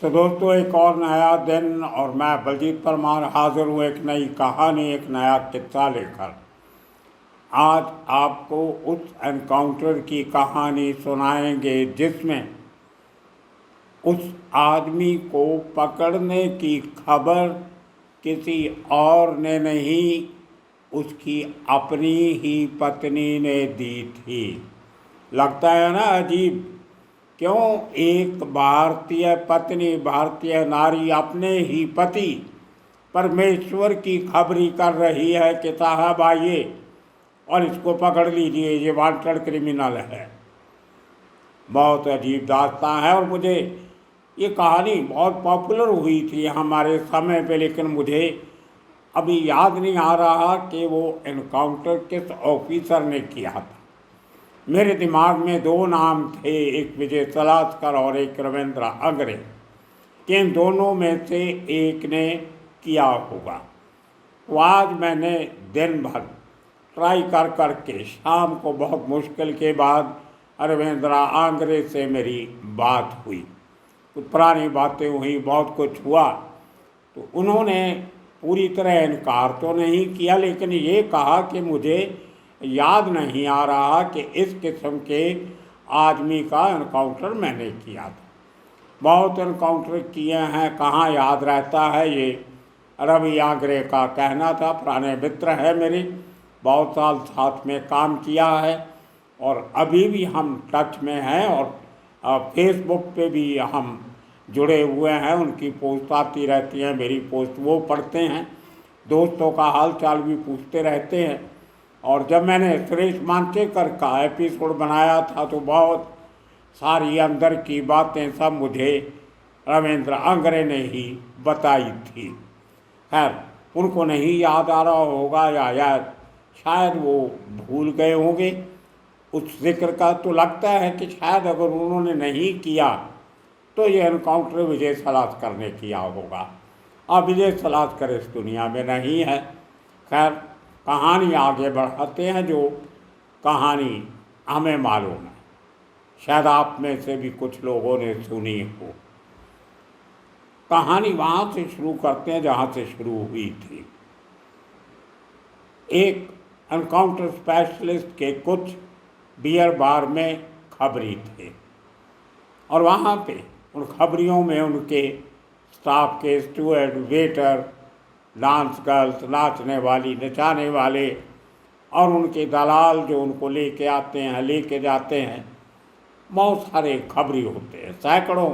तो दोस्तों, एक और नया दिन और मैं बलजीत परमार हाजिर हूँ एक नई कहानी, एक नया किस्सा लेकर। आज आपको उस एनकाउंटर की कहानी सुनाएंगे जिसमें उस आदमी को पकड़ने की खबर किसी और ने नहीं, उसकी अपनी ही पत्नी ने दी थी। लगता है ना अजीब, क्यों एक भारतीय पत्नी, भारतीय नारी अपने ही पति परमेश्वर की खबरी कर रही है कि साहब आइए और इसको पकड़ लीजिए, ये वांटेड क्रिमिनल है। बहुत अजीब दास्तां है और मुझे ये कहानी बहुत पॉपुलर हुई थी हमारे समय पे, लेकिन मुझे अभी याद नहीं आ रहा कि वो एनकाउंटर किस ऑफिसर ने किया था। मेरे दिमाग में दो नाम थे, एक विजय सलास्कर और एक रविंद्र अंग्रे, कि इन दोनों में से एक ने किया होगा। तो आज मैंने दिन भर ट्राई कर करके शाम को बहुत मुश्किल के बाद रविंद्र अंग्रे से मेरी बात हुई, कुछ पुरानी बातें हुई, बहुत कुछ हुआ। तो उन्होंने पूरी तरह इनकार तो नहीं किया, लेकिन ये कहा कि मुझे याद नहीं आ रहा कि इस किस्म के आदमी का एनकाउंटर मैंने किया था। बहुत एनकाउंटर किए हैं, कहाँ याद रहता है। ये रवि आंग्रे का कहना था, पुराने मित्र है मेरे, बहुत साल साथ में काम किया है और अभी भी हम टच में हैं और फेसबुक पे भी हम जुड़े हुए हैं। उनकी पोस्ट आती रहती हैं, मेरी पोस्ट वो पढ़ते हैं, दोस्तों का हाल चाल भी पूछते रहते हैं। और जब मैंने सुरेश मांचेकर का एपिसोड बनाया था तो बहुत सारी अंदर की बातें सब मुझे रविंद्र अंग्रे ने ही बताई थी। खैर, उनको नहीं याद आ रहा होगा या शायद वो भूल गए होंगे उस जिक्र का। तो लगता है कि शायद अगर उन्होंने नहीं किया तो ये एनकाउंटर विजय सलास्कर ने किया होगा। अब विजय सलास्कर इस दुनिया में नहीं है। खैर, कहानी आगे बढ़ाते हैं। जो कहानी हमें मालूम है, शायद आप में से भी कुछ लोगों ने सुनी हो। कहानी वहाँ से शुरू करते हैं जहाँ से शुरू हुई थी। एक एनकाउंटर स्पेशलिस्ट के कुछ बियर बार में खबरी थे और वहाँ पे उन खबरियों में उनके स्टाफ के स्टूअर्ड, वेटर, डांस गर्ल्स, नाचने वाली, नचाने वाले और उनके दलाल जो उनको लेके आते हैं, लेके जाते हैं, बहुत सारे खबरी होते हैं। सैकड़ों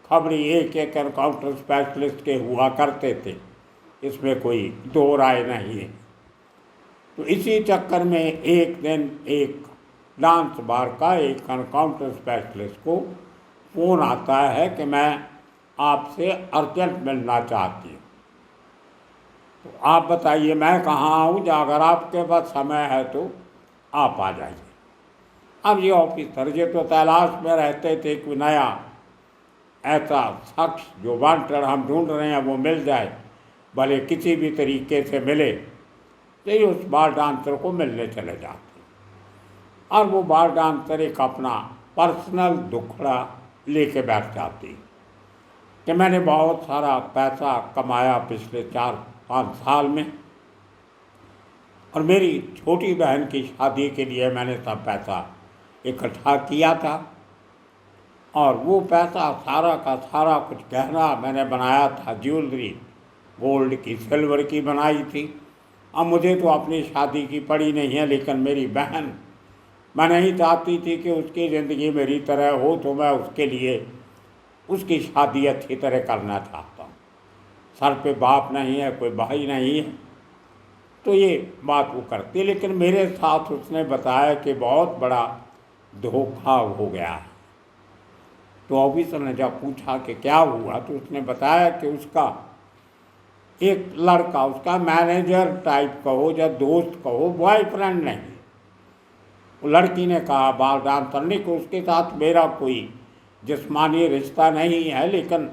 खबरी एक एक एनकाउंटर स्पेशलिस्ट के हुआ करते थे, इसमें कोई दो राय नहीं है। तो इसी चक्कर में एक दिन एक डांस बार का एक एनकाउंटर स्पेशलिस्ट को फ़ोन आता है कि मैं आपसे अर्जेंट मिलना चाहती हूँ। तो आप बताइए मैं कहाँ आऊँ, अगर आपके पास समय है तो आप आ जाइए। अब ये ऑफिसर ये तो तलाश में रहते थे कि नया ऐसा शख्स जो वांटेड हम ढूंढ रहे हैं वो मिल जाए, भले किसी भी तरीके से मिले। तो ये उस बार डांसर को मिलने चले जाते और वो बार डांसर एक अपना पर्सनल दुखड़ा लेके बैठ जाती कि मैंने बहुत सारा पैसा कमाया पिछले 4-5 साल में और मेरी छोटी बहन की शादी के लिए मैंने सब पैसा इकट्ठा किया था और वो पैसा सारा का सारा कुछ गहना मैंने बनाया था, ज्वेलरी गोल्ड की, सिल्वर की बनाई थी। अब मुझे तो अपनी शादी की पड़ी नहीं है, लेकिन मेरी बहन, मैं नहीं चाहती थी कि उसकी ज़िंदगी मेरी तरह हो, तो मैं उसके लिए उसकी शादी अच्छी तरह करना चाहता हूँ। सर पे बाप नहीं है, कोई भाई नहीं है, तो ये बात वो करती। लेकिन मेरे साथ उसने बताया कि बहुत बड़ा धोखा हो गया है। तो ऑफिसर ने जब पूछा कि क्या हुआ, तो उसने बताया कि उसका एक लड़का, उसका मैनेजर टाइप कहो या दोस्त कहो, बॉयफ्रेंड नहीं। वो लड़की ने कहा बाल डांसर ने कि उसके साथ मेरा कोई जिस्मानी रिश्ता नहीं है, लेकिन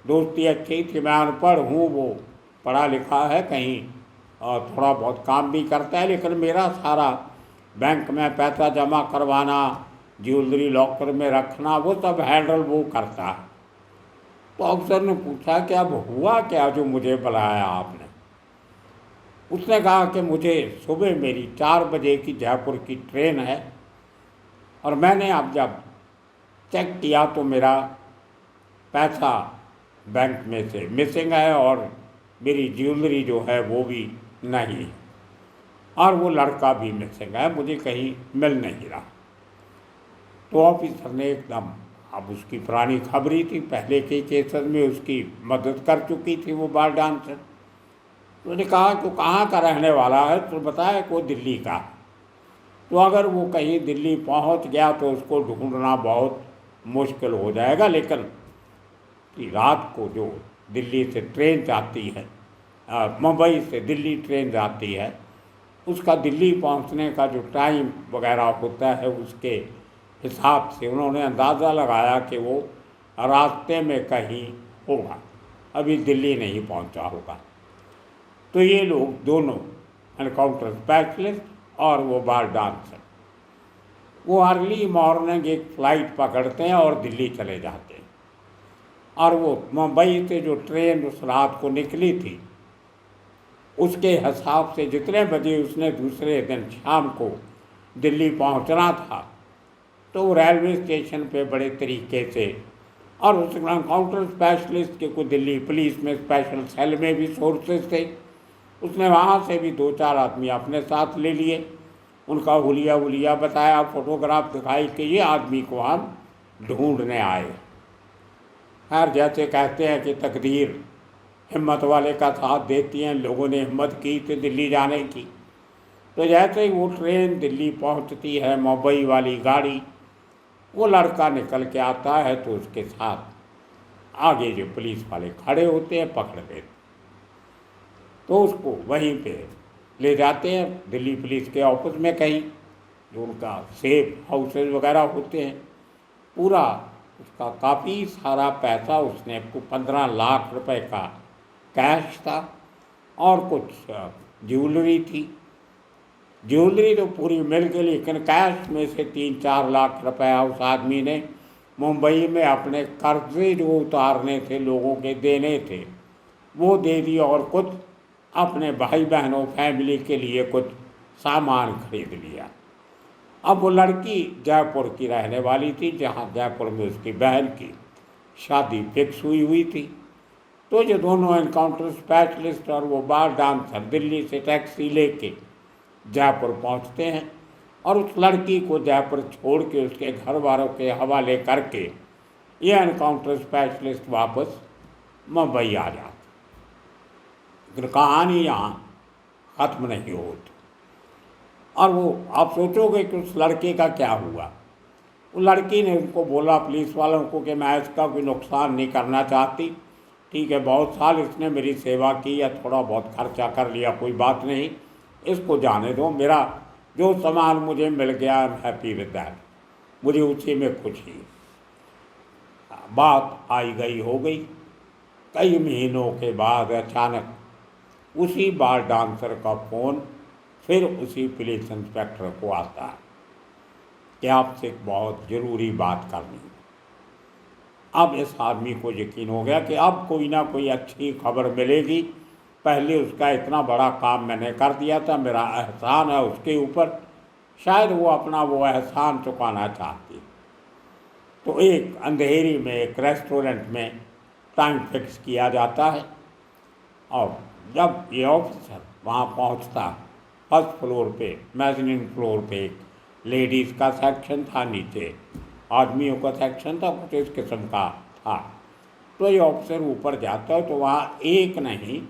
दोस्ती अच्छी थी। मैं अनपढ़ हूँ, वो पढ़ा लिखा है कहीं और थोड़ा बहुत काम भी करता है, लेकिन मेरा सारा बैंक में पैसा जमा करवाना, ज्वेलरी लॉकर में रखना, वो सब हैंडल वो करता है। तो अफसर ने पूछा कि अब हुआ क्या जो मुझे बुलाया आपने। उसने कहा कि मुझे सुबह मेरी 4 बजे की जयपुर की ट्रेन है और मैंने अब जब चेक किया तो मेरा पैसा बैंक में से मिसिंग है और मेरी ज्वेलरी जो है वो भी नहीं है और वो लड़का भी मिसिंग है, मुझे कहीं मिल नहीं रहा। तो ऑफिसर ने एकदम, अब उसकी पुरानी खबरी थी, पहले के केसेस में उसकी मदद कर चुकी थी वो बार डांसर। तो उसने कहा तो कहाँ का रहने वाला है, तो बताया कि वो दिल्ली का। तो अगर वो कहीं दिल्ली पहुंच गया तो उसको ढूंढना बहुत मुश्किल हो जाएगा, लेकिन कि रात को जो दिल्ली से ट्रेन जाती है, मुंबई से दिल्ली ट्रेन जाती है, उसका दिल्ली पहुंचने का जो टाइम वगैरह होता है उसके हिसाब से उन्होंने अंदाज़ा लगाया कि वो रास्ते में कहीं होगा, अभी दिल्ली नहीं पहुंचा होगा। तो ये लोग दोनों, एनकाउंटर स्पेशलिस्ट और वो बार डांसर, वो अर्ली मॉर्निंग एक फ़्लाइट पकड़ते हैं और दिल्ली चले जाते हैं। और वो मुंबई से जो ट्रेन उस रात को निकली थी उसके हिसाब से जितने बजे उसने दूसरे दिन शाम को दिल्ली पहुंचना था, तो वो रेलवे स्टेशन पे बड़े तरीके से, और उस काउंटर स्पेशलिस्ट के को दिल्ली पुलिस में स्पेशल सेल में भी सोर्सेज थे, उसने वहाँ से भी 2-4 आदमी अपने साथ ले लिए, उनका हुलिया बताया, फोटोग्राफ दिखाई कि ये आदमी को हम ढूंढने आए। खैर, जैसे कहते हैं कि तकदीर हिम्मत वाले का साथ देती हैं, लोगों ने हिम्मत की थी दिल्ली जाने की। तो जैसे ही वो ट्रेन दिल्ली पहुंचती है, मुंबई वाली गाड़ी, वो लड़का निकल के आता है तो उसके साथ आगे जो पुलिस वाले खड़े होते हैं पकड़ लेते, तो उसको वहीं पे ले जाते हैं दिल्ली पुलिस के ऑफिस में कहीं, जो उनका सेफ हाउसेज वगैरह होते हैं। पूरा उसका काफ़ी सारा पैसा, उसने 15 लाख रुपए का कैश था और कुछ ज्वेलरी थी। ज्वेलरी तो पूरी मिल गई, लेकिन कैश में से 3-4 लाख रुपया उस आदमी ने मुंबई में अपने कर्जे जो उतारने थे, लोगों के देने थे, वो दे दिए और कुछ अपने भाई बहनों फैमिली के लिए कुछ सामान खरीद लिया। अब वो लड़की जयपुर की रहने वाली थी, जहाँ जयपुर में उसकी बहन की शादी फिक्स हुई थी। तो जो दोनों एनकाउंटर स्पेशलिस्ट और वो बार डांसर दिल्ली से टैक्सी लेके जयपुर पहुंचते हैं और उस लड़की को जयपुर छोड़ के उसके घर वालों के हवाले करके ये एनकाउंटर स्पेशलिस्ट वापस मुंबई आ जाते। लेकिन कहानी यहाँ ख़त्म नहीं होती। और वो आप सोचोगे कि उस लड़के का क्या हुआ। उस लड़की ने उनको बोला, पुलिस वालों को, कि मैं इसका कोई नुकसान नहीं करना चाहती, ठीक है, बहुत साल इसने मेरी सेवा की या थोड़ा बहुत खर्चा कर लिया, कोई बात नहीं, इसको जाने दो, मेरा जो सामान मुझे मिल गया, I am happy with that, मुझे उसी में खुशी है। बात आई गई हो गई। कई महीनों के बाद अचानक उसी बार डांसर का फ़ोन फिर उसी पुलिस इंस्पेक्टर को आता है कि आपसे एक बहुत ज़रूरी बात करनी है। अब इस आदमी को यकीन हो गया कि अब कोई ना कोई अच्छी खबर मिलेगी, पहले उसका इतना बड़ा काम मैंने कर दिया था, मेरा एहसान है उसके ऊपर, शायद वो अपना वो एहसान चुकाना चाहती है। तो एक अंधेरी में एक रेस्टोरेंट में टाइम फिक्स किया जाता है और जब ये ऑफिसर वहाँ पहुँचता, फर्स्ट फ्लोर पे, मेज़नीन फ्लोर पे एक लेडीज़ का सेक्शन था, नीचे आदमियों का सेक्शन था, कुछ इस किस्म का था। तो ये ऑफिसर ऊपर जाता है तो वहाँ एक नहीं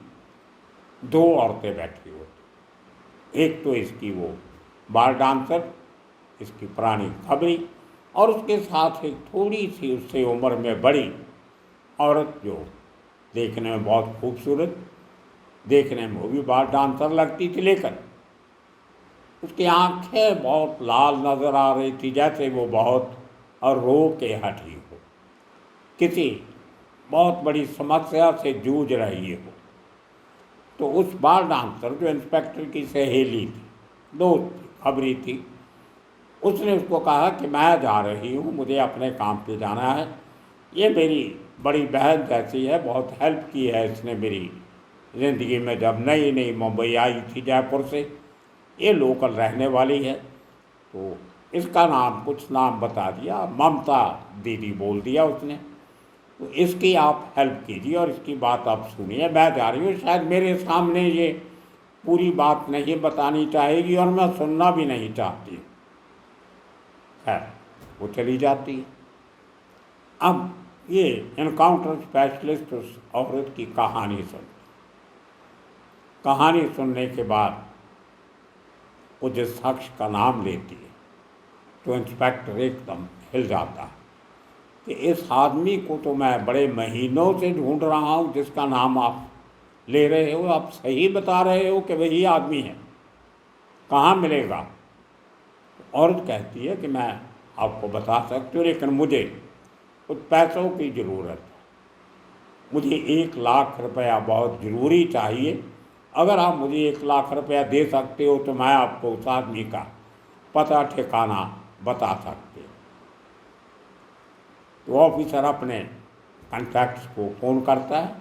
2 औरतें बैठी होती। एक तो इसकी वो बार डांसर, इसकी पुरानी खबरी, और उसके साथ एक थोड़ी सी उससे उम्र में बड़ी औरत जो देखने में बहुत खूबसूरत, देखने में वो भी बार डांसर लगती थी, लेकिन उसकी आंखें बहुत लाल नज़र आ रही थी, जैसे वो बहुत और रो के हटी हो, किसी बहुत बड़ी समस्या से जूझ रही हो। तो उस बार डांसर जो इंस्पेक्टर की सहेली थी, दोस्त थी, खबरी थी, उसने उसको कहा कि मैं जा रही हूँ, मुझे अपने काम पे जाना है, ये मेरी बड़ी बहन जैसी है, बहुत हेल्प की है इसने मेरी ज़िंदगी में। जब नई नई मुंबई आई थी जयपुर से, ये लोकल रहने वाली है, तो इसका नाम कुछ नाम बता दिया, ममता दीदी बोल दिया उसने। तो इसकी आप हेल्प कीजिए और इसकी बात आप सुनिए। मैं जा रही हूँ, शायद मेरे सामने ये पूरी बात नहीं बतानी चाहेगी और मैं सुनना भी नहीं चाहती। खैर, वो चली जाती है। अब ये एनकाउंटर स्पेशलिस्ट उस औरत की कहानी सुनने के बाद वो जिस शख्स का नाम लेती है तो इंस्पेक्टर एकदम हिल जाता है कि इस आदमी को तो मैं बड़े महीनों से ढूंढ रहा हूँ, जिसका नाम आप ले रहे हो। आप सही बता रहे हो कि वही आदमी है, कहाँ मिलेगा? औरत कहती है कि मैं आपको बता सकती हूँ, लेकिन मुझे कुछ पैसों की ज़रूरत है। मुझे 1 लाख रुपया बहुत ज़रूरी चाहिए। अगर आप मुझे 1 लाख रुपया दे सकते हो तो मैं आपको उस आदमी का पता ठिकाना बता सकते हो। तो ऑफिसर अपने कॉन्टैक्ट्स को फ़ोन करता है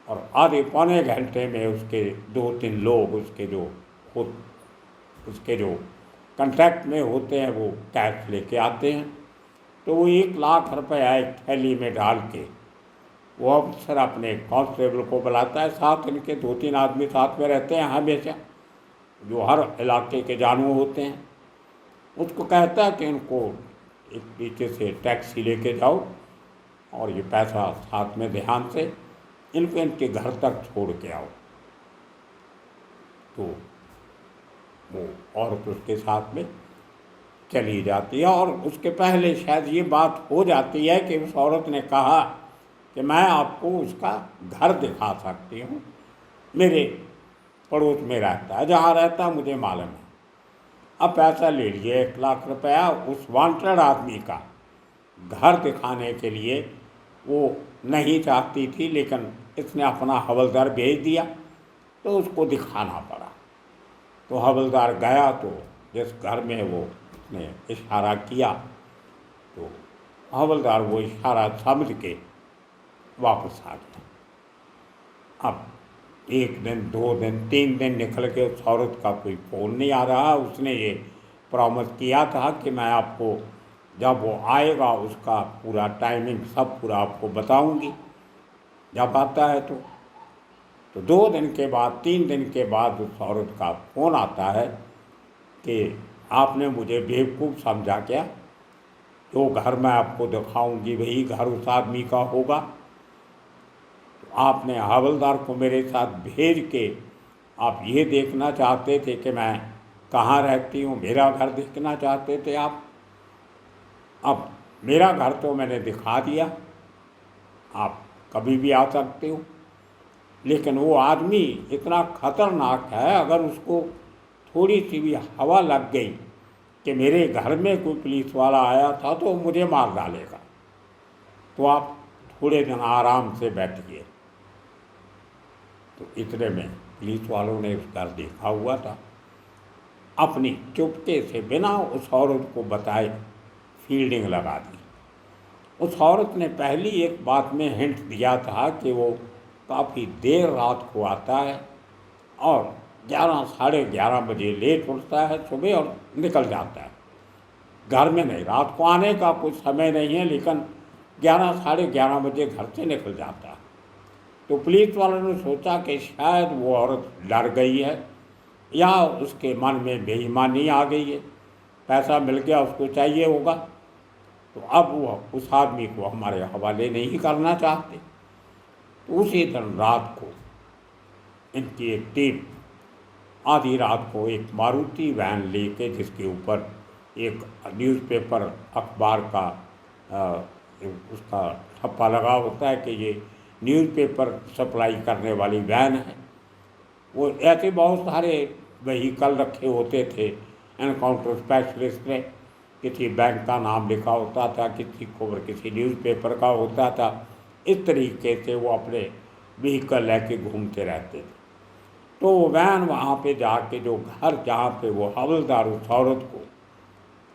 और आधे पौने घंटे में उसके 2-3 लोग उसके जो कॉन्टैक्ट में होते हैं वो कैश लेके आते हैं। तो वो 1 लाख रुपया एक थैली में डाल के वो अफसर अपने कांस्टेबल को बुलाता है। साथ इनके 2-3 आदमी साथ में रहते हैं हमेशा, जो हर इलाके के जानू होते हैं। उसको कहता है कि इनको एक पीछे से टैक्सी लेके जाओ और ये पैसा साथ में ध्यान से इनको इनके घर तक छोड़ के आओ। तो वो औरत उसके साथ में चली जाती है और उसके पहले शायद ये बात हो जाती है कि उस औरत ने कहा कि मैं आपको उसका घर दिखा सकती हूँ, मेरे पड़ोस में रहता है, जहाँ रहता है मुझे मालूम है। अब पैसा ले लिए 1 लाख रुपया उस वांटेड आदमी का घर दिखाने के लिए वो नहीं चाहती थी, लेकिन इसने अपना हवलदार भेज दिया तो उसको दिखाना पड़ा। तो हवलदार गया तो जिस घर में वो उसने इशारा किया तो हवलदार वो इशारा समझ के वापस आ गया। अब 1 दिन, 2 दिन, 3 दिन निकल के उस औरत का कोई फ़ोन नहीं आ रहा। उसने ये प्रॉमिस किया था कि मैं आपको जब वो आएगा उसका पूरा टाइमिंग सब पूरा आपको बताऊंगी जब आता है। तो 2 दिन के बाद, 3 दिन के बाद उस औरत का फ़ोन आता है कि आपने मुझे बेवकूफ़ समझा क्या? जो घर मैं आपको दिखाऊंगी वही घर उस आदमी का होगा। तो आपने हवलदार को मेरे साथ भेज के आप ये देखना चाहते थे कि मैं कहाँ रहती हूँ, मेरा घर देखना चाहते थे आप। अब मेरा घर तो मैंने दिखा दिया, आप कभी भी आ सकते हो। लेकिन वो आदमी इतना खतरनाक है, अगर उसको थोड़ी सी भी हवा लग गई कि मेरे घर में कोई पुलिस वाला आया था तो मुझे मार डालेगा। तो आप थोड़े दिन आराम से बैठिए। तो इतने में पुलिस वालों ने उस घर देखा हुआ था। अपनी चुपके से बिना उस औरत को बताए फील्डिंग लगा दी। उस औरत ने पहली एक बात में हिंट दिया था कि वो काफ़ी देर रात को आता है और 11, साढ़े 11 बजे लेट उठता है सुबह और निकल जाता है। घर में नहीं, रात को आने का कुछ समय नहीं है, लेकिन 11, साढ़े 11 बजे घर से निकल जाता है। तो पुलिस वालों ने सोचा कि शायद वो औरत डर गई है या उसके मन में बेईमानी आ गई है, पैसा मिल गया उसको चाहिए होगा, तो अब वो उस आदमी को हमारे हवाले नहीं करना चाहते। तो उसी दिन रात को इनकी एक टीम आधी रात को एक मारुति वैन लेके, जिसके ऊपर एक न्यूज़पेपर अखबार का उसका ठप्पा लगा होता है कि ये न्यूज़पेपर सप्लाई करने वाली वैन है, वो ऐसे बहुत सारे व्हीकल रखे होते थे एनकाउंटर स्पेशलिस्ट में। किसी बैंक का नाम लिखा होता था, किसी खबर किसी न्यूज़पेपर का होता था। इस तरीके से वो अपने व्हीकल लेके घूमते रहते थे। तो वो वैन वहाँ पे जाके जो घर जहाँ पे वो हवलदार उस औरत को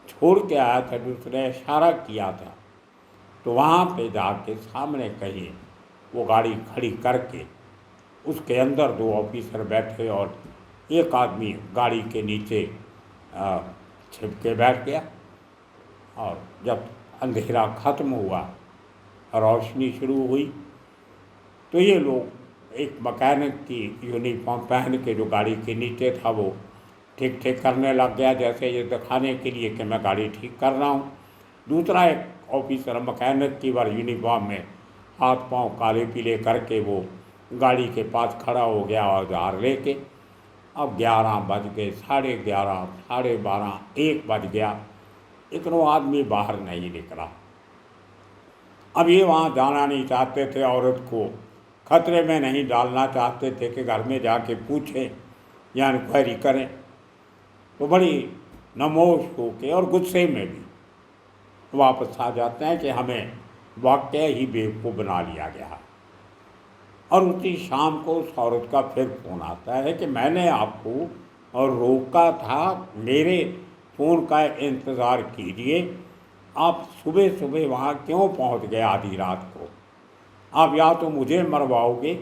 छोड़ के आया था, दूसरे इशारा किया था तो वहाँ पे जाके सामने कहीं वो गाड़ी खड़ी करके उसके अंदर 2 ऑफिसर बैठे और एक आदमी गाड़ी के नीचे छिप के बैठ गया। और जब अंधेरा ख़त्म हुआ, रोशनी शुरू हुई, तो ये लोग एक मैकेनिक की यूनिफॉर्म पहन के जो गाड़ी के नीचे था वो ठीक ठीक करने लग गया, जैसे ये दिखाने के लिए कि मैं गाड़ी ठीक कर रहा हूँ। दूसरा एक ऑफिसर मैकेनिक की बार यूनिफॉर्म में हाथ पांव काले पीले करके वो गाड़ी के पास खड़ा हो गया औजार लेके। अब 11 बज गए, 11:30, 12:30, 1 बज गया, लेकिन वो आदमी बाहर नहीं निकला। अब ये वहाँ जाना नहीं चाहते थे, औरत को खतरे में नहीं डालना चाहते थे कि घर में जाके पूछें या इंक्वायरी करें। तो बड़ी नमोश होके और गुस्से में भी वापस आ जाते हैं कि हमें वाकई ही बेवकूफ़ बना लिया गया। और उसी शाम को उस औरत का फिर फ़ोन आता है कि मैंने आपको और रोका था, मेरे फ़ोन का इंतज़ार कीजिए, आप सुबह सुबह वहाँ क्यों पहुँच गए आधी रात को? आप या तो मुझे मरवाओगे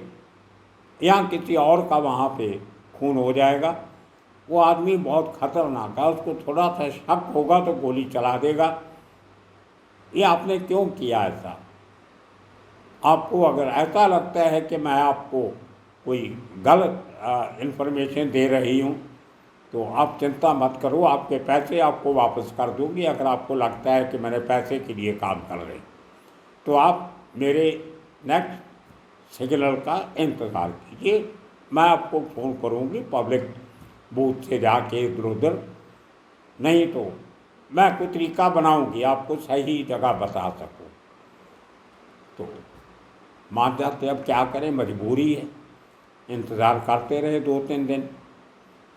या किसी और का वहाँ पे खून हो जाएगा। वो आदमी बहुत ख़तरनाक है, उसको थोड़ा सा शक होगा तो गोली चला देगा। ये आपने क्यों किया ऐसा? आपको अगर ऐसा लगता है कि मैं आपको कोई गलत इन्फॉर्मेशन दे रही हूँ तो आप चिंता मत करो, आपके पैसे आपको वापस कर दूँगी। अगर आपको लगता है कि मैंने पैसे के लिए काम कर रहे तो आप मेरे नेक्स्ट सिग्नल का इंतज़ार कीजिए, मैं आपको फ़ोन करूँगी पब्लिक बूथ से जाके इधर उधर, नहीं तो मैं कोई तरीका बनाऊँगी आपको सही जगह बता सकूँ। तो मान जाते, अब क्या करें, मजबूरी है। इंतज़ार करते रहे 2-3 दिन।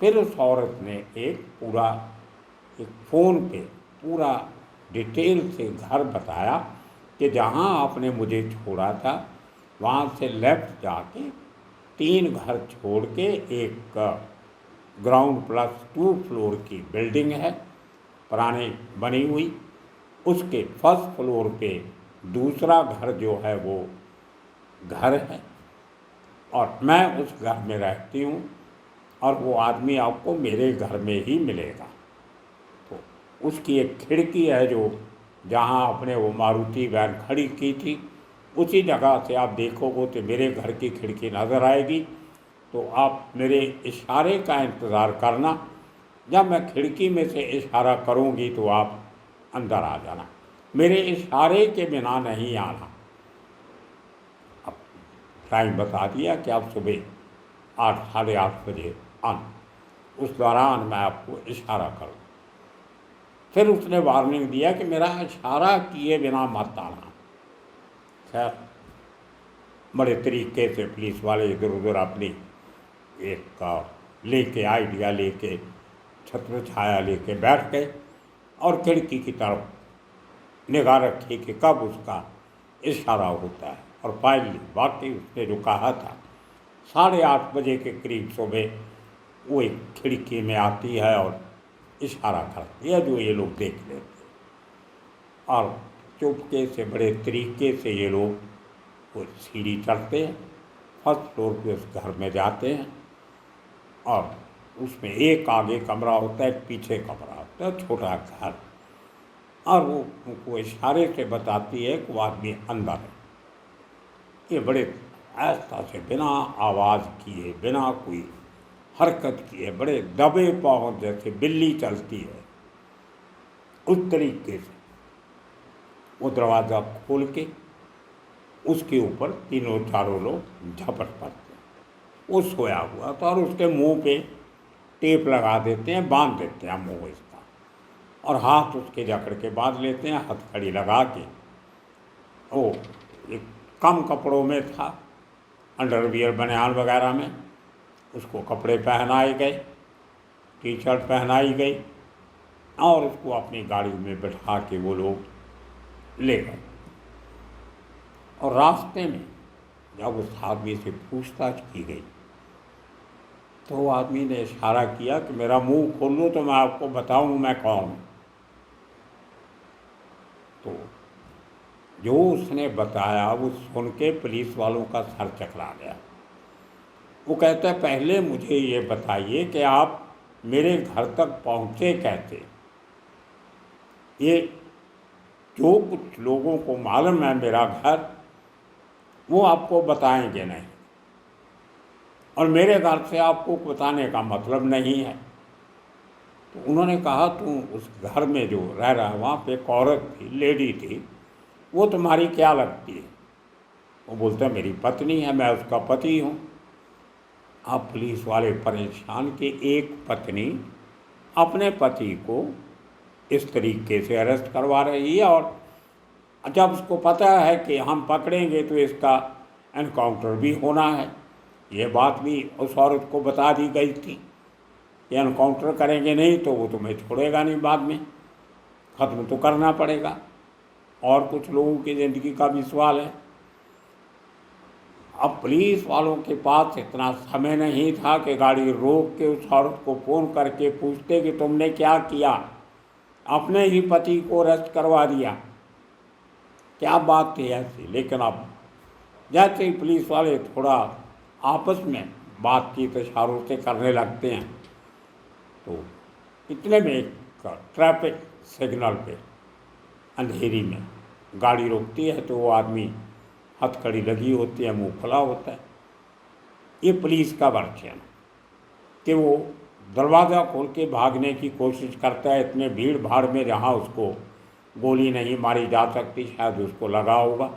फिर उस औरत ने एक फ़ोन पे पूरा डिटेल से घर बताया कि जहाँ आपने मुझे छोड़ा था वहाँ से लेफ़्ट जाके 3 घर छोड़ के एक ग्राउंड +2 फ्लोर की बिल्डिंग है पुरानी बनी हुई, उसके फर्स्ट फ्लोर पे दूसरा घर जो है वो घर है और मैं उस घर में रहती हूँ और वो आदमी आपको मेरे घर में ही मिलेगा। तो उसकी एक खिड़की है जो जहाँ आपने वो मारुति वैन खड़ी की थी, उसी जगह से आप देखोगे तो मेरे घर की खिड़की नज़र आएगी। तो आप मेरे इशारे का इंतज़ार करना, जब मैं खिड़की में से इशारा करूँगी तो आप अंदर आ जाना, मेरे इशारे के बिना नहीं आना। अब टाइम बता दिया कि आप सुबह 8, 8:30 बजे आना, उस दौरान मैं आपको इशारा करूँ। फिर उसने वार्निंग दिया कि मेरा इशारा किए बिना मत आना। खैर बड़े तरीके से पुलिस वाले इधर उधर अपनी एक लेके आइडिया लेके छत्र छाया लेके बैठ गए और खिड़की की तरफ निगाह रखी कि कब उसका इशारा होता है। और फाइनली वाकई उसने जो कहा था 8:30 बजे के करीब सुबह वो एक खिड़की में आती है और इशारा करती है, जो ये लोग देख लेते हैं। और चुपके से बड़े तरीके से ये लोग वो सीढ़ी चढ़ते हैं, फर्स्ट फ्लोर पे उस घर में जाते हैं और उसमें एक आगे कमरा होता है, एक पीछे कमरा होता है, छोटा घर। और वो उनको इशारे से बताती है कि वो आदमी अंदर है। ये बड़े ऐसा से बिना आवाज़ किए, बिना कोई हरकत किए, बड़े दबे पाँव जैसे बिल्ली चलती है उस तरीके से वो दरवाज़ा खोल के उसके ऊपर तीनों चारों लोग झपट पड़ते हैं। वो सोया हुआ था और उसके मुंह पे टेप लगा देते हैं, बांध देते हैं मुंह इसका, और हाथ उसके जकड़ के बांध लेते हैं, हथकड़ी लगा के। वो एक कम कपड़ों में था, अंडरवियर बनियान वगैरह में, उसको कपड़े पहनाए गए, टी शर्ट पहनाई गई और उसको अपनी गाड़ी में बैठा के वो लोग ले गए। और रास्ते में जब उस आदमी से पूछताछ की गई तो वो आदमी ने इशारा किया कि मेरा मुंह खोल लो तो मैं आपको बताऊं मैं कौन हूँ। तो जो उसने बताया वो सुन के पुलिस वालों का सर चकरा गया। वो कहता है पहले मुझे ये बताइए कि आप मेरे घर तक पहुँचे कैसे। ये जो कुछ लोगों को मालूम है मेरा घर, वो आपको बताएंगे नहीं, और मेरे घर से आपको बताने का मतलब नहीं है। तो उन्होंने कहा तू उस घर में जो रह रहा है वहाँ पे एक औरत थी, लेडी थी, वो तुम्हारी क्या लगती है? वो बोलता है मेरी पत्नी है, मैं उसका पति हूँ। अब पुलिस वाले परेशान कि एक पत्नी अपने पति को इस तरीके से अरेस्ट करवा रही है, और जब उसको पता है कि हम पकड़ेंगे तो इसका एनकाउंटर भी होना है। ये बात भी उस औरत को बता दी गई थी कि एनकाउंटर करेंगे नहीं तो वो तुम्हें छोड़ेगा नहीं, बाद में ख़त्म तो करना पड़ेगा। और कुछ लोगों की ज़िंदगी का भी सवाल है। अब पुलिस वालों के पास इतना समय नहीं था कि गाड़ी रोक के उस औरत को फ़ोन करके पूछते कि तुमने क्या किया, अपने ही पति को अरेस्ट करवा दिया, क्या बात थी ऐसी। लेकिन अब जैसे ही पुलिस वाले थोड़ा आपस में बातचीत इशारों से करने लगते हैं, तो इतने में एक ट्रैफिक सिग्नल पे अंधेरी में गाड़ी रुकती है, तो वो आदमी हथकड़ी लगी होती है, मुंह खुला होता है। ये पुलिस का वर्चन कि वो दरवाज़ा खोल के भागने की कोशिश करता है, इतने भीड़ भाड़ में जहाँ उसको गोली नहीं मारी जा सकती, शायद उसको लगा होगा।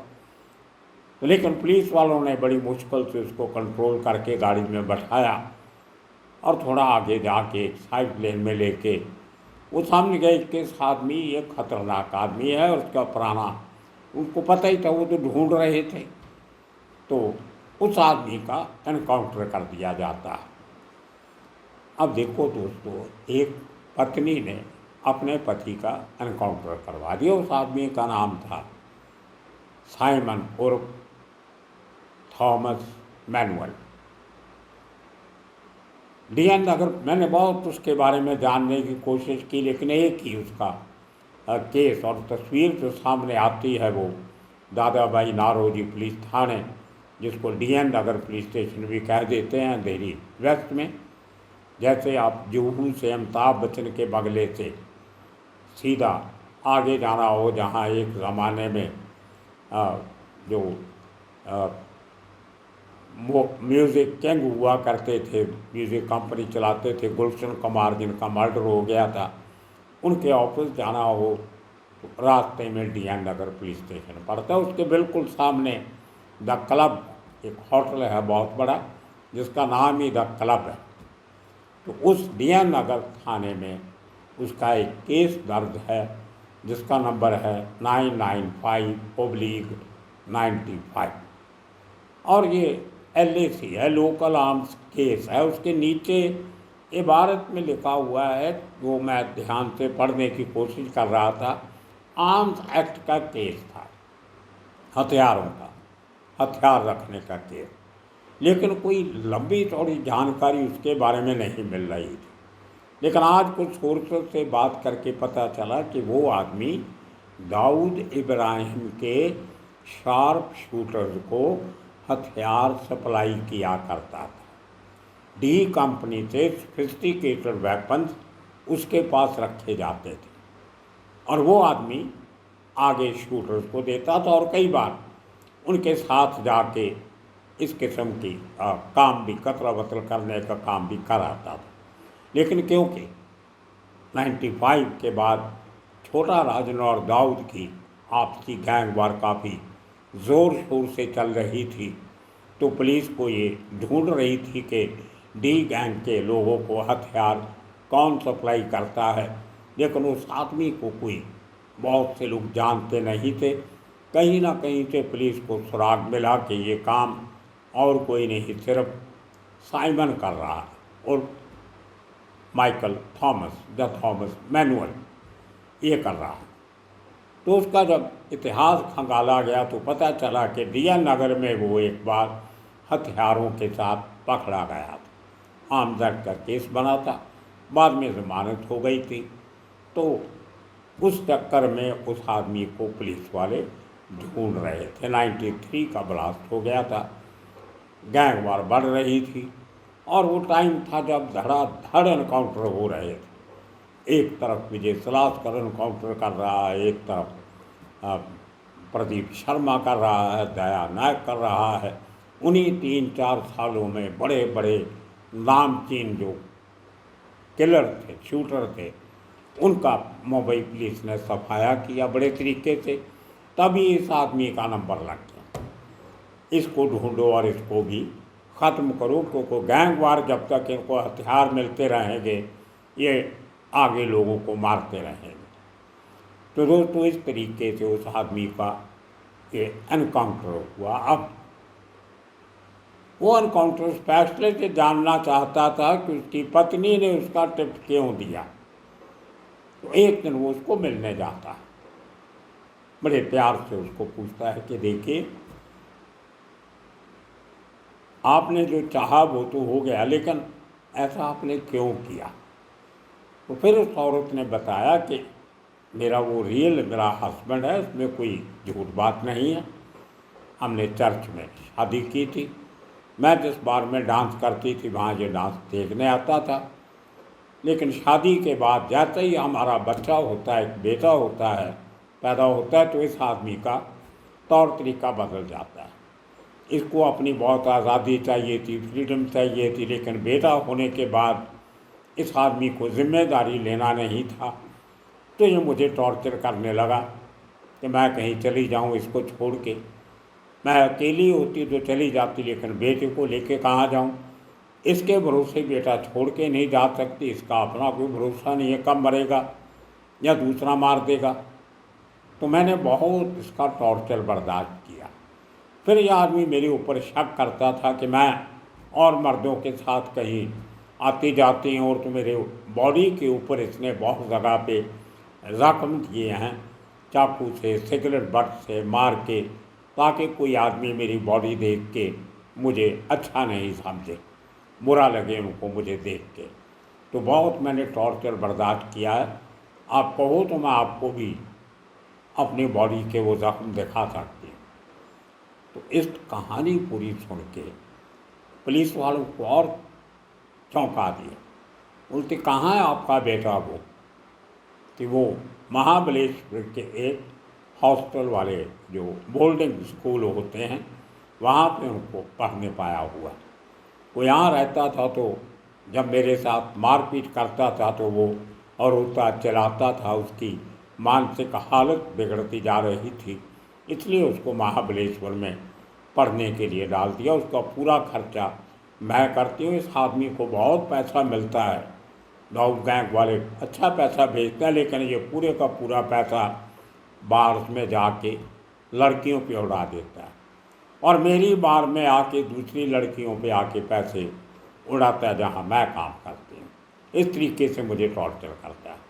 लेकिन पुलिस वालों ने बड़ी मुश्किल से उसको कंट्रोल करके गाड़ी में बैठाया और थोड़ा आगे जाके एक साइड लेन में लेके वो सामने गए कि इस आदमी ये खतरनाक आदमी है, और उसका पुराना उनको पता ही था, वो तो ढूंढ रहे थे। तो उस आदमी का एनकाउंटर कर दिया जाता है। अब देखो दोस्तों, एक पत्नी ने अपने पति का एनकाउंटर करवा दिया। उस आदमी का नाम था साइमन उर्फ थॉमस मैनुअल। डीएन नगर मैंने बहुत उसके बारे में जानने की कोशिश की, लेकिन एक ही उसका केस और तस्वीर जो सामने आती है वो दादाभाई नारोजी पुलिस थाने, जिसको डीएन नगर पुलिस स्टेशन भी कह देते हैं, अंधेरी वेस्ट में। जैसे आप जुहू से अमिताभ बच्चन के बगले से सीधा आगे जाना हो, जहाँ एक ज़माने में जो म्यूज़िक किंग हुआ करते थे, म्यूज़िक कंपनी चलाते थे, गुलशन कुमार जिनका मर्डर हो गया था, उनके ऑफिस जाना हो तो रास्ते में डीएन नगर पुलिस स्टेशन पड़ता है। उसके बिल्कुल सामने द क्लब एक होटल है बहुत बड़ा, जिसका नाम ही द क्लब है। तो उस डीएन नगर थाने में उसका एक केस दर्ज है जिसका नंबर है 995/95, और ये LAC है, लोकल आर्म्स केस है। उसके नीचे इबारत में लिखा हुआ है, जो मैं ध्यान से पढ़ने की कोशिश कर रहा था, आर्म्स एक्ट का केस था, हथियारों का, हथियार रखने का केस। लेकिन कोई लंबी चौड़ी जानकारी उसके बारे में नहीं मिल रही थी। लेकिन आज कुछ सोर्सेस से बात करके पता चला कि वो आदमी दाऊद इब्राहिम के शार्प शूटर्स को हथियार सप्लाई किया करता था। डी कंपनी से सोफिस्टिकेटेड वेपन्स उसके पास रखे जाते थे, और वो आदमी आगे शूटर्स को देता था, और कई बार उनके साथ जाके इस किस्म की काम भी, कतला वतल करने का काम भी कराता था। लेकिन क्योंकि 95 के बाद छोटा राजन और दाऊद की आपसी गैंग वार काफ़ी ज़ोर शोर से चल रही थी, तो पुलिस को ये ढूंढ रही थी कि डी गैंग के लोगों को हथियार कौन सप्लाई करता है। लेकिन उस आदमी को कोई बहुत से लोग जानते नहीं थे। कहीं ना कहीं से पुलिस को सुराग मिला कि ये काम और कोई नहीं, सिर्फ साइमन कर रहा है, और Michael Thomas the Thomas manual ये कर रहा है। तो उसका जब इतिहास खंगाला गया तो पता चला कि डीएन नगर में वो एक बार हथियारों के साथ पकड़ा गया था। आमदर्द का केस बना था, बाद में ज़मानत हो गई थी। तो उस चक्कर में उस आदमी को पुलिस वाले ढूंढ रहे थे। 93 का ब्लास्ट हो गया था, गैंग वार बढ़ रही थी और वो टाइम था जब धड़ाधड़ एनकाउंटर हो रहे थे। एक तरफ विजय सलास्कर एनकाउंटर कर रहा है, एक तरफ प्रदीप शर्मा कर रहा है, दया नायक कर रहा है। उन्हीं 3-4 सालों में बड़े बड़े नामचीन जो किलर थे, शूटर थे, उनका मुंबई पुलिस ने सफाया किया बड़े तरीके से। तभी इस आदमी का नंबर लग गया, इसको ढूंढो और इसको भी ख़त्म करो, क्योंकि गैंग वार जब तक इनको हथियार मिलते रहेंगे ये आगे लोगों को मारते रहेंगे। तो दोस्तों इस तरीके से उस आदमी का ये एनकाउंटर हुआ। अब वो एनकाउंटर उस फैसले से जानना चाहता था कि उसकी पत्नी ने उसका टिप क्यों दिया। तो एक दिन वो उसको मिलने जाता है, बड़े प्यार से उसको पूछता है कि देखिए आपने जो चाहा वो तो हो गया, लेकिन ऐसा आपने क्यों किया। तो फिर उस औरत ने बताया कि मेरा मेरा हस्बैंड है, उसमें कोई झूठ बात नहीं है। हमने चर्च में शादी की थी, मैं जिस बार में डांस करती थी वहाँ ये डांस देखने आता था, लेकिन शादी के बाद जैसे ही हमारा बच्चा होता है, एक बेटा होता है, पैदा होता है, तो इस आदमी का तौर तरीका बदल जाता है। इसको अपनी बहुत आज़ादी चाहिए थी, फ्रीडम चाहिए थी, लेकिन बेटा होने के बाद इस आदमी को जिम्मेदारी लेना नहीं था। तो ये मुझे टॉर्चर करने लगा कि मैं कहीं चली जाऊँ इसको छोड़ के। मैं अकेली होती तो चली जाती, लेकिन बेटे को लेके कहाँ जाऊँ, इसके भरोसे बेटा छोड़ के नहीं जा सकती, इसका अपना कोई भरोसा नहीं है, कब मरेगा या दूसरा मार देगा। तो मैंने बहुत इसका टॉर्चर बर्दाश्त किया। फिर यह आदमी मेरे ऊपर शक करता था कि मैं और मर्दों के साथ कहीं आती जाती हैं, और तो मेरे बॉडी के ऊपर इसने बहुत जगह पे ज़ख्म दिए हैं, चाकू से, सिगरेट बट से मार के, ताकि कोई आदमी मेरी बॉडी देख के मुझे अच्छा नहीं समझे, बुरा लगे उनको मुझे देख के। तो बहुत मैंने टॉर्चर बर्दाश्त किया है। आप कहो तो मैं आपको भी अपनी बॉडी के वो ज़ख्म दिखा सकती हूँ। तो इस कहानी पूरी सुन के पुलिस वालों को और चौंका दिया। बोलते कहाँ है आपका बेटा? वो कि वो महाबलेश्वर के एक हॉस्टल वाले जो बोर्डिंग स्कूल होते हैं वहाँ पे उनको पढ़ने पाया हुआ। वो यहाँ रहता था, तो जब मेरे साथ मारपीट करता था तो वो और उसका चलाता था, उसकी मानसिक हालत बिगड़ती जा रही थी, इसलिए उसको महाबलेश्वर में पढ़ने के लिए डाल दिया। उसका पूरा खर्चा मैं करती हूँ। इस आदमी को बहुत पैसा मिलता है, बहुत गैंग वाले अच्छा पैसा भेजते हैं, लेकिन ये पूरे का पूरा पैसा बार में जाके लड़कियों पे उड़ा देता है, और मेरी बार में आके दूसरी लड़कियों पे आके पैसे उड़ाता है जहाँ मैं काम करती हूँ। इस तरीके से मुझे टॉर्चर करता है।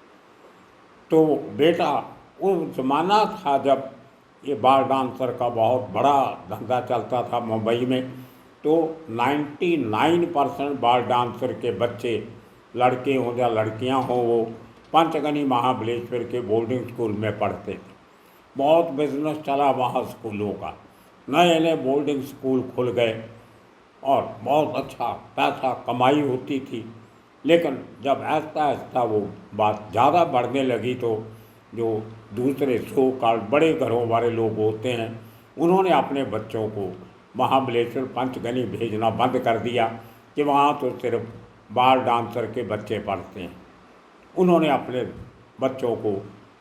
तो बेटा, वो ज़माना था जब ये बार डांसर का बहुत बड़ा धंधा चलता था मुंबई में। तो 99% बार डांसर के बच्चे, लड़के हों या लड़कियां हों, वो पंचगनी महाबलेश्वर के बोर्डिंग स्कूल में पढ़ते थे। बहुत बिजनेस चला वहाँ स्कूलों का, नए नए बोर्डिंग स्कूल खुल गए और बहुत अच्छा पैसा कमाई होती थी। लेकिन जब आहिस्ता आहिस्ता वो बात ज़्यादा बढ़ने लगी तो जो दूसरे सो कॉल्ड बड़े घरों वाले लोग होते हैं, उन्होंने अपने बच्चों को महाबलेश्वर पंचगनी भेजना बंद कर दिया कि वहाँ तो सिर्फ बार डांसर के बच्चे पढ़ते हैं। उन्होंने अपने बच्चों को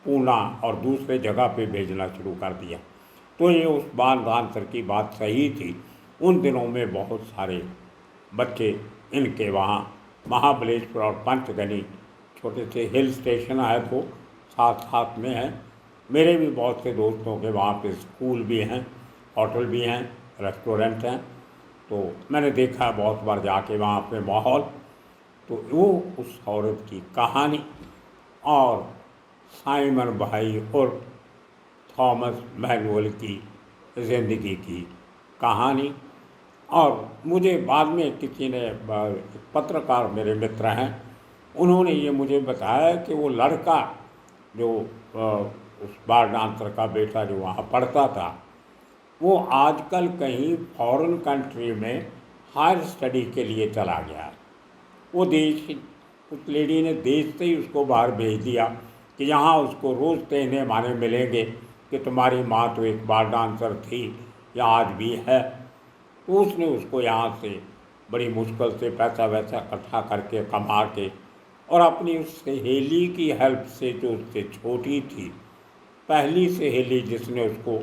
पूना और दूसरे जगह पे भेजना शुरू कर दिया। तो ये उस बार डांसर की बात सही थी। उन दिनों में बहुत सारे बच्चे इनके वहाँ महाबलेश्वर और पंचगनी छोटे से हिल स्टेशन है तो साथ साथ में है। मेरे भी बहुत से दोस्तों के वहाँ पे स्कूल भी हैं, होटल भी हैं, रेस्टोरेंट हैं। तो मैंने देखा बहुत बार जाके वहाँ पे माहौल। तो वो उस औरत की कहानी और साइमन भाई और थॉमस मैनुअल की ज़िंदगी की कहानी। और मुझे बाद में किसी ने, पत्रकार मेरे मित्र हैं, उन्होंने ये मुझे बताया कि वो लड़का जो उस बार डांसर का बेटा जो वहाँ पढ़ता था, वो आजकल कहीं फॉरेन कंट्री में हायर स्टडी के लिए चला गया। वो देश, उस लेडी ने देश से ही उसको बाहर भेज दिया कि यहाँ उसको रोज़ कहने माने मिलेंगे कि तुम्हारी माँ तो एक बार डांसर थी या आज भी है। तो उसने उसको यहाँ से बड़ी मुश्किल से पैसा वैसा इकट्ठा करके कमा के और अपनी उस सहेली की हेल्प से, जो उससे छोटी थी, पहली सहेली जिसने उसको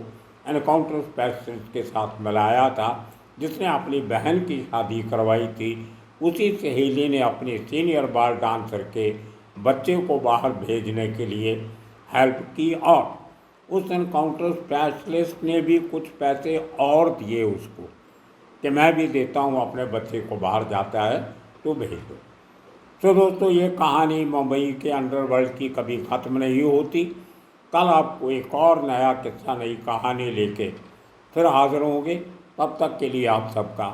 एनकाउंटर स्पेशलिस्ट के साथ मिलाया था, जिसने अपनी बहन की शादी करवाई थी, उसी सहेली ने अपने सीनियर बार डांसर के बच्चे को बाहर भेजने के लिए हेल्प की। और उस एनकाउंटर स्पेशलिस्ट ने भी कुछ पैसे और दिए उसको कि मैं भी देता हूँ, अपने बच्चे को बाहर जाता है तो भेज दो। तो दोस्तों, ये कहानी मुंबई के अंडरवर्ल्ड की कभी ख़त्म नहीं होती। कल आपको एक और नया किस्सा, नई कहानी लेके फिर हाज़िर होंगे। तब तक के लिए आप सबका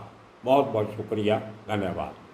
बहुत बहुत शुक्रिया, धन्यवाद।